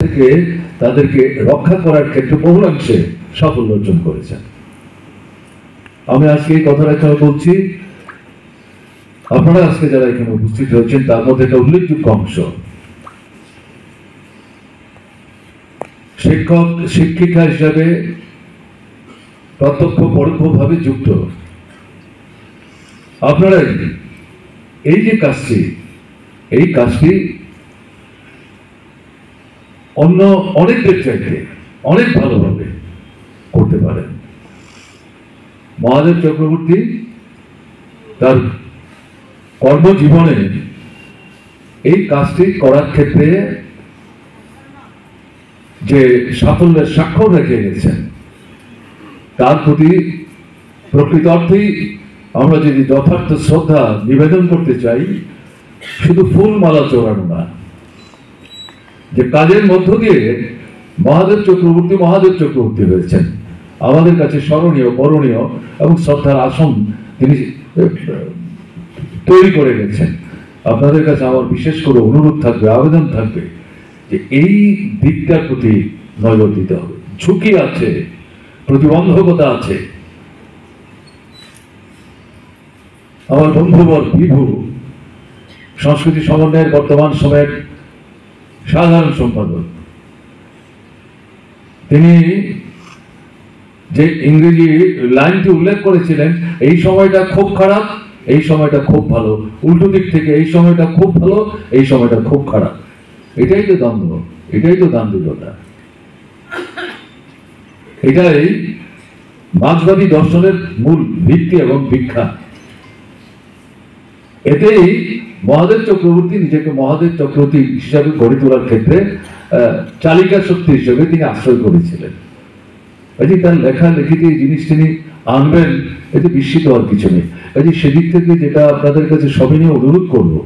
থেকে তাদেরকে রক্ষা করার ক্ষেত্রে বহুলাংশে সাফল্য অর্জন করেছেন। আমি আজকে এই কথাটা এখানে বলছি, আপনারা আজকে যারা এখানে উপস্থিত হয়েছেন তার মধ্যে একটা উল্লেখযোগ্য অংশ শিক্ষক শিক্ষিকা হিসাবে প্রত্যক্ষ পরোক্ষভাবে যুক্ত। আপনারা এই যে কাজটি, এই কাজটি অন্য অনেকদের চাইতে অনেক ভালোভাবে করতে পারেন। মহাদেব চক্রবর্তী তার কর্মজীবনে এই কাজটি করার ক্ষেত্রে যে সাফল্যের স্বাক্ষর রেখে গেছেন তার প্রতি প্রকৃত অর্থেই আমরা যদি যথার্থ শ্রদ্ধা নিবেদন করতে চাই, শুধু ফুল মালা চড়ানো না, যে কাজের মধ্য দিয়ে মহাদেব চক্রবর্তী হয়েছেন আমাদের কাছে স্মরণীয়, বরণীয় এবং শ্রদ্ধার আসন তিনি তৈরি করে গেছেন। আপনাদের কাছে আমার বিশেষ করে অনুরোধ থাকবে, আবেদন থাকবে যে এই দিকটার প্রতি নজর দিতে হবে। ঝুঁকি আছে, প্রতিবন্ধকতা আছে। আমার বন্ধুবর বিভু সংস্কৃতি সমন্বয়ের বর্তমান সময়ের সাধারণ সম্পাদক, তিনি যে ইংরেজি লাইনটি উল্লেখ করেছিলেন, এই সময়টা খুব খারাপ, এই সময়টা খুব ভালো, উল্টো দিক থেকে এই সময়টা খুব ভালো, এই সময়টা খুব খারাপ। এটাই তো দ্বন্দ্ব, এটাই তো দান্দিকতা, এটাই মার্ক্সবাদী দর্শনের মূল ভিত্তি এবং ভিক্ষা। এতেই মহাদেব চক্রবর্তী নিজেকে মহাদেব চক্রবর্তী হিসাবে গড়ে তোলার ক্ষেত্রে চালিকা শক্তি হিসেবে তিনি আশ্রয় করেছিলেন। তার লেখালেখিতে এই জিনিস তিনি আনবেন, এতে বিস্মিত হওয়ার কিছু নেই। সেদিক থেকে যেটা আপনাদের কাছে সবিনয় অনুরোধ করবো,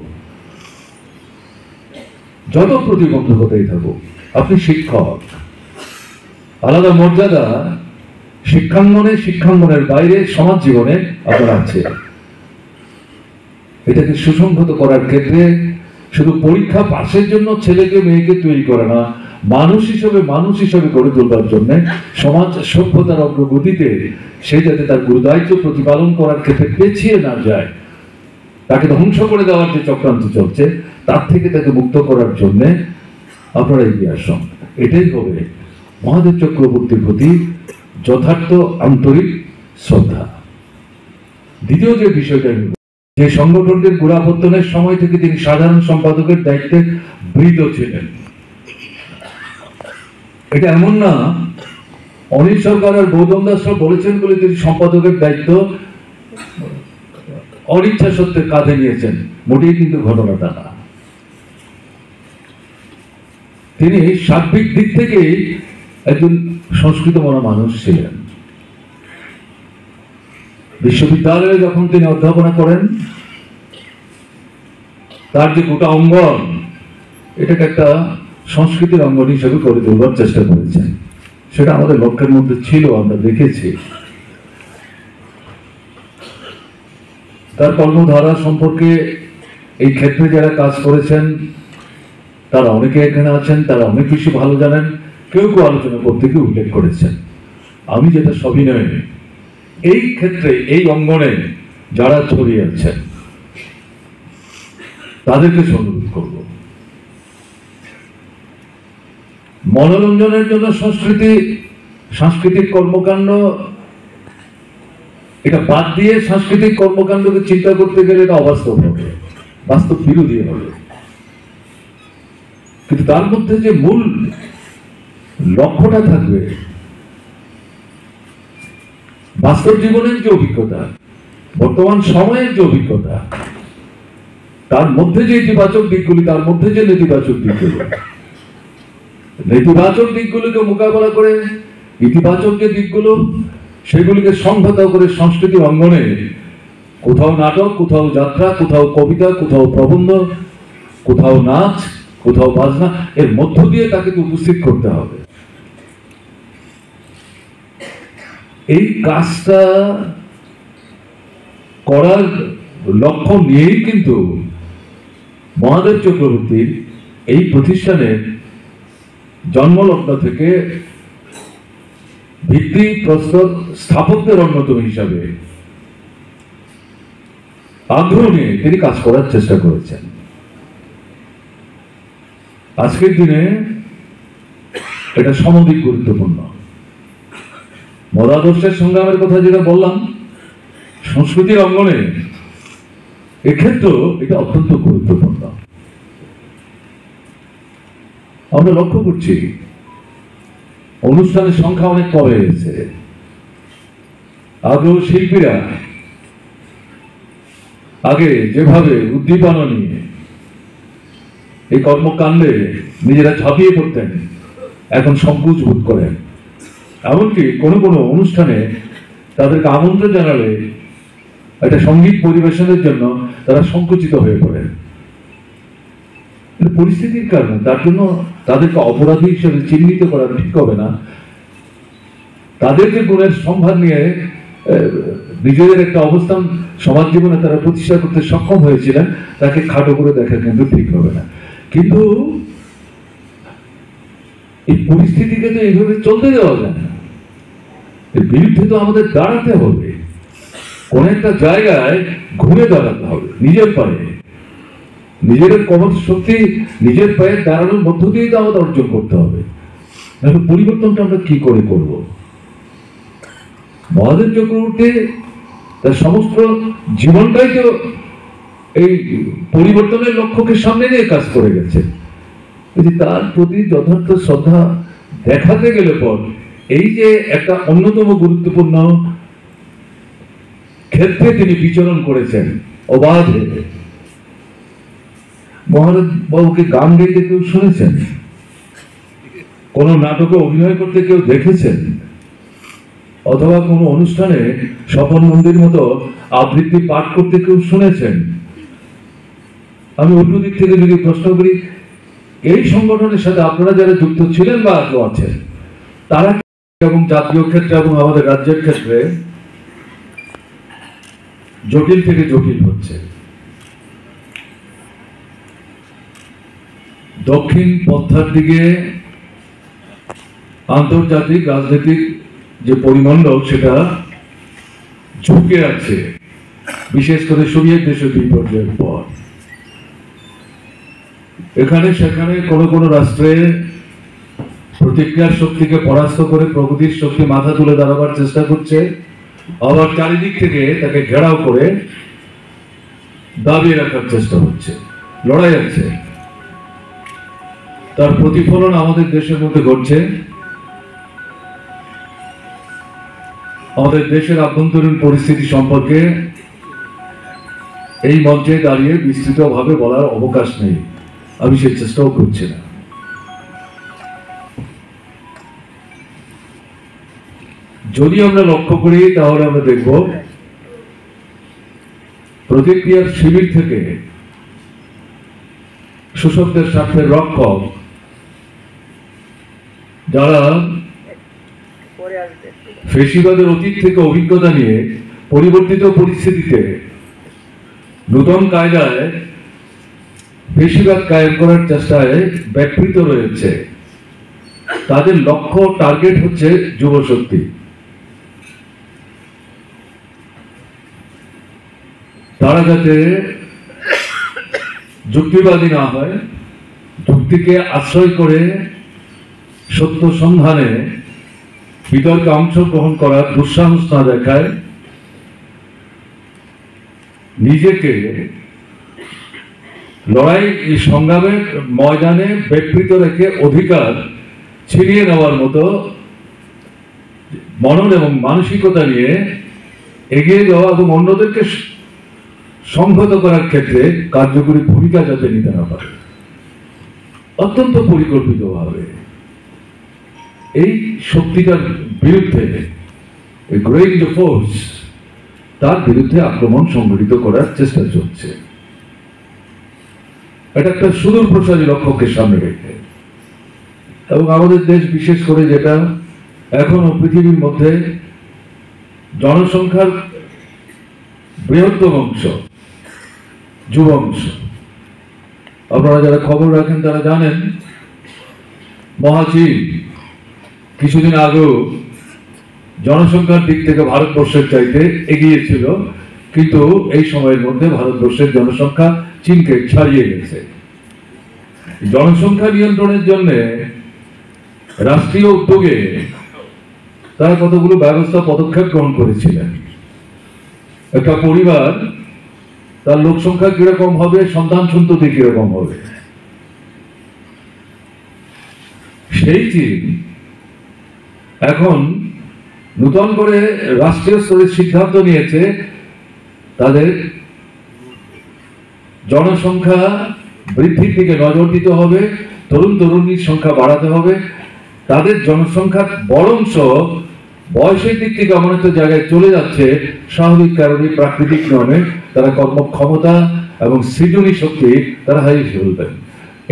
যত প্রতিবন্ধকতাই থাকুক, আপনি শিক্ষক, আলাদা মর্যাদা শিক্ষাঙ্গনে, শিক্ষাঙ্গনের বাইরে সমাজ জীবনে আপনার আছে। এটাকে সুসংহত করার ক্ষেত্রে শুধু পরীক্ষা পাশের জন্য ছেলেকে মেয়েকে তৈরি করে না, মানুষ হিসেবে গড়ে তোলবার জন্য সমাজ সভ্যতার অগ্রগতিতে সে যাতে তার গুরুদায়িত্ব প্রতিপালন করার ক্ষেত্রে পেছিয়ে না যায়, তাকে ধ্বংস করে দেওয়ার যে চক্রান্ত চলছে তার থেকে তাকে মুক্ত করার জন্য আপনারা এগিয়ে আসুন। এটাই হবে মহাদেব চক্রবর্তীর প্রতি যথার্থ আন্তরিক শ্রদ্ধা। দ্বিতীয় যে বিষয়টা, যে সংগঠনটির গোড়াপত্তনের সময় থেকে তিনি সাধারণ সম্পাদকের দায়িত্বে বৃত ছিলেন। এটা এমন না অনিল সরকার আর গৌতম দাস বলেছেন বলে তিনি সম্পাদকের দায়িত্ব অনিচ্ছা সত্ত্বে কাঁধে নিয়েছেন, মোটেই কিন্তু ঘটনাটা না। তিনি সার্বিক দিক থেকেই একজন সংস্কৃত মনা মানুষ ছিলেন। বিশ্ববিদ্যালয়ে যখন তিনি অধ্যাপনা করেন, তার যে গোটা অঙ্গন, এটাকে একটা সংস্কৃতির অঙ্গন হিসেবে করে তোলবার চেষ্টা করেছেন। সেটা আমাদের লক্ষ্যের মধ্যে ছিল, আমরা দেখেছি। তার কর্মধারা সম্পর্কে এই ক্ষেত্রে যারা কাজ করেছেন তারা অনেকে এখানে আছেন, তারা অনেক কিছু ভালো জানেন, কেউ কেউ আলোচনা করতে গিয়ে উল্লেখ করেছেন। আমি যেটা সবিনয় এই ক্ষেত্রে, এই অঙ্গনে যারা ছড়িয়ে আছেন তাদেরকে অনুরোধ করব, মনোরঞ্জনের জন্য সাংস্কৃতিক কর্মকাণ্ড, এটা বাদ দিয়ে সাংস্কৃতিক কর্মকাণ্ডকে চিন্তা করতে গেলে এটা অবাস্তব হবে, বাস্তব বিরোধী হবে। কিন্তু তার মধ্যে যে মূল লক্ষ্যটা থাকবে, বাস্তব জীবনের যে অভিজ্ঞতা, বর্তমান সময়ের যে অভিজ্ঞতা, তার মধ্যে যে ইতিবাচক দিকগুলি, তার মধ্যে যে নেতিবাচক দিকগুলোকে মোকাবেলা করে ইতিবাচক যে দিকগুলো, সেগুলিকে সংহত করে সংস্কৃতি অঙ্গনে কোথাও নাটক, কোথাও যাত্রা, কোথাও কবিতা, কোথাও প্রবন্ধ, কোথাও নাচ, কোথাও বাজনা, এর মধ্য দিয়ে তাকে উপস্থিত করতে হবে। এই কাজটা করার লক্ষ্য নিয়েই কিন্তু মহাদেব চক্রবর্তীর এই প্রতিষ্ঠানের জন্মলগ্ন থেকে ভিত্তি প্রস্তর স্থাপত্যের অন্যতম হিসাবে আগ্রহ নিয়ে তিনি কাজ করার চেষ্টা করেছেন। আজকের দিনে এটা সমধিক গুরুত্বপূর্ণ। মতাদর্শের সংগ্রামের কথা যেটা বললাম, সংস্কৃতির অঙ্গনে এক্ষেত্রেও এটা অত্যন্ত গুরুত্বপূর্ণ। আমরা লক্ষ্য করছি অনুষ্ঠানের সংখ্যা অনেক কমে গেছে। আগ্রহ শিল্পীরা আগে যেভাবে উদ্দীপনা নিয়ে এই কর্মকাণ্ডে নিজেরা ঝাঁপিয়ে পড়তেন, এখন সংকোচ বোধ করেন। এমনকি কোনো কোনো অনুষ্ঠানে তাদেরকে আমন্ত্রণ জানালে একটা সঙ্গীত পরিবেশনের জন্য তারা সংকুচিত হয়ে পড়েন। পরিস্থিতির কারণে তার জন্য তাদেরকে অপরাধী হিসেবে চিহ্নিত করা ঠিক হবে না। তাদেরকে গুণের সম্ভার নিয়ে নিজেদের একটা অবস্থান সমাজ জীবনে তারা প্রতিষ্ঠা করতে সক্ষম হয়েছিলেন, তাকে খাটো করে দেখা কিন্তু ঠিক হবে না। কিন্তু এই পরিস্থিতিকে তো এইভাবে চলতে দেওয়া যায় না। এর বিরুদ্ধে তো আমাদের দাঁড়াতে হবে, কোন একটা জায়গায় ঘুরে দাঁড়াতে হবে, নিজের পায়ে, নিজের কমন শক্তি নিজের পায়ে দাঁড়ানোর মধ্য দিয়েই তো আমাদের অর্জন করতে হবে। এখন পরিবর্তনটা আমরা কি করে করব? মহাদেব চক্রবর্তী তার সমস্ত জীবনটাই তো এই পরিবর্তনের লক্ষ্যকে সামনে নিয়ে কাজ করে গেছে। তার প্রতি যথার্থ শ্রদ্ধা দেখাতে গেলে পর এই যে একটা অন্যতম গুরুত্বপূর্ণ ক্ষেত্রে তিনি বিচরণ করেছেন অবাধে। মহাদেব বাবুকে গান গাইতে কেউ শুনেছেন? কোন নাটকে অভিনয় করতে কেউ দেখেছেন? অথবা কোনো অনুষ্ঠানে স্বপন মন্দির মতো আবৃত্তি পাঠ করতে কেউ শুনেছেন? আমি অন্য দিক থেকে যদি প্রশ্ন করি, এই সংগঠনের সাথে আপনারা যারা যুক্ত ছিলেন বা আজও আছেন, তারা এবং জাতীয় ক্ষেত্রে এবং আমাদের রাজ্যের ক্ষেত্রে জটিল থেকে জটিল হচ্ছে। দক্ষিণ পন্থার দিকে আন্তর্জাতিক রাজনৈতিক যে পরিমণ্ডল সেটা ঝুঁকে আছে, বিশেষ করে সোভিয়েত দেশের বিপর্যয়ের পর। এখানে সেখানে কোন কোন রাষ্ট্রে প্রতিক্রিয়ার শক্তিকে পরাস্ত করে প্রগতির শক্তি মাথা তুলে দাঁড়াবার চেষ্টা করছে, আবার চারিদিক থেকে তাকে ঘেরাও করে দাবিয়ে রাখার চেষ্টা হচ্ছে, লড়াই আছে। তার প্রতিফলন আমাদের দেশের মধ্যে ঘটছে। আমাদের দেশের আভ্যন্তরীণ পরিস্থিতি সম্পর্কে এই মঞ্চে দাঁড়িয়ে বিস্তৃতভাবে বলার অবকাশ নেই, আমি সে চেষ্টাও করছি না। যদি আমরা লক্ষ্য করি তাহলে আমরা দেখব প্রতিক্রিয়ার শিবির থেকে শোষকদের স্বার্থের রক্ষক যারা ফেসিবাদের অতীত থেকে অভিজ্ঞতা নিয়ে পরিবর্তিত পরিস্থিতিতে নতুন কায়দায় ফেসিবাদ কায়েম করার চেষ্টায় ব্যাপৃত রয়েছে, তাদের লক্ষ্য টার্গেট হচ্ছে যুবশক্তি। তারা যাতে যুক্তিবাদী না হয়, যুক্তিকে আশ্রয় করে সত্য সন্ধানে বিতর্কে অংশগ্রহণ করার দুঃসাহস না দেখায়, নিজেকে লড়াই সংগ্রামের ময়দানে ব্যাপৃত রেখে অধিকার ছিনিয়ে নেওয়ার মতো মনন এবং মানসিকতা নিয়ে এগিয়ে যাওয়া এবং অন্যদেরকে সংহত করার ক্ষেত্রে কার্যকরী ভূমিকা যাতে নিতে না পারে, অত্যন্ত পরিকল্পিতভাবে এই শক্তিটার বিরুদ্ধে, গ্রোয়িং দ্য ফোর্স, তার বিরুদ্ধে আক্রমণ সংগঠিত করার চেষ্টা চলছে। এটা একটা সুদূর প্রসারী লক্ষ্যকে সামনে রেখে, এবং আমাদের দেশ বিশেষ করে যেটা এখনো পৃথিবীর মধ্যে জনসংখ্যার বৃহত্তম অংশ যুব অংশ। আপনারা যারা খবর রাখেন তারা জানেন মহাচীন কিছুদিন আগেও জনসংখ্যার দিক থেকে ভারতবর্ষের চাইতে এগিয়ে ছিল, কিন্তু এই সময়ের মধ্যে ভারতবর্ষের জনসংখ্যা চীনকে ছাড়িয়ে গেছে। জনসংখ্যা নিয়ন্ত্রণের জন্য রাষ্ট্রীয় উদ্যোগে তারা কতগুলো ব্যবস্থা পদক্ষেপ গ্রহণ করেছিলেন। একটা পরিবার তার লোক সংখ্যা কিরকম হবে, সন্তান সন্ততি কিরকম হবে, সেই চীন এখন নতুন করে রাষ্ট্রীয় স্তরে সিদ্ধান্ত নিয়েছে তাদের জনসংখ্যা বৃদ্ধির দিকে নজর দিতে হবে, তরুণ তরুণীর সংখ্যা বাড়াতে হবে। তাদের জনসংখ্যার বড় অংশ বয়সের দিক থেকে এমন একটা জায়গায় চলে যাচ্ছে, স্বাভাবিক কারণে, প্রাকৃতিক নিয়মে তারা কর্মক্ষমতা এবং সৃজনী শক্তি তারা হারিয়ে ফেলবেন।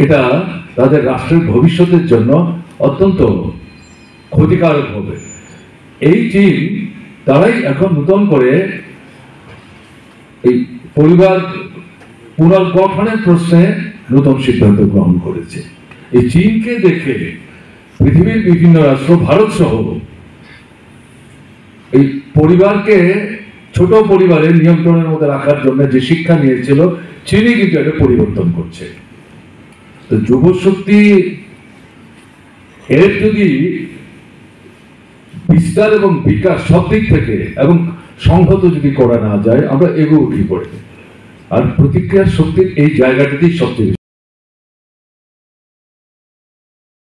এটা তাদের রাষ্ট্রের ভবিষ্যতের জন্য অত্যন্ত ক্ষতিকারক হবে। এই চীন তারাই এখন নতুন করে এই পরিবার পুনর্গঠনের প্রশ্নে নতুন সিদ্ধান্ত গ্রহণ করেছে। এই চীনকে দেখে পৃথিবীর বিভিন্ন রাষ্ট্র, ভারত সহ, এই পরিবারকে ছোট পরিবারের নিয়ন্ত্রণের মধ্যে রাখার জন্য যে শিক্ষা নিয়েছিল, চীনই কিন্তু এটা পরিবর্তন করছে। তো যুব শক্তি এর যদি বিস্তার এবং বিকাশ সব দিক থেকে এবং সংহত যদি করা না যায়, আমরা এগোবো কি করে? আর প্রতিক্রিয়ার শক্তির এই জায়গাটাতেই সবচেয়ে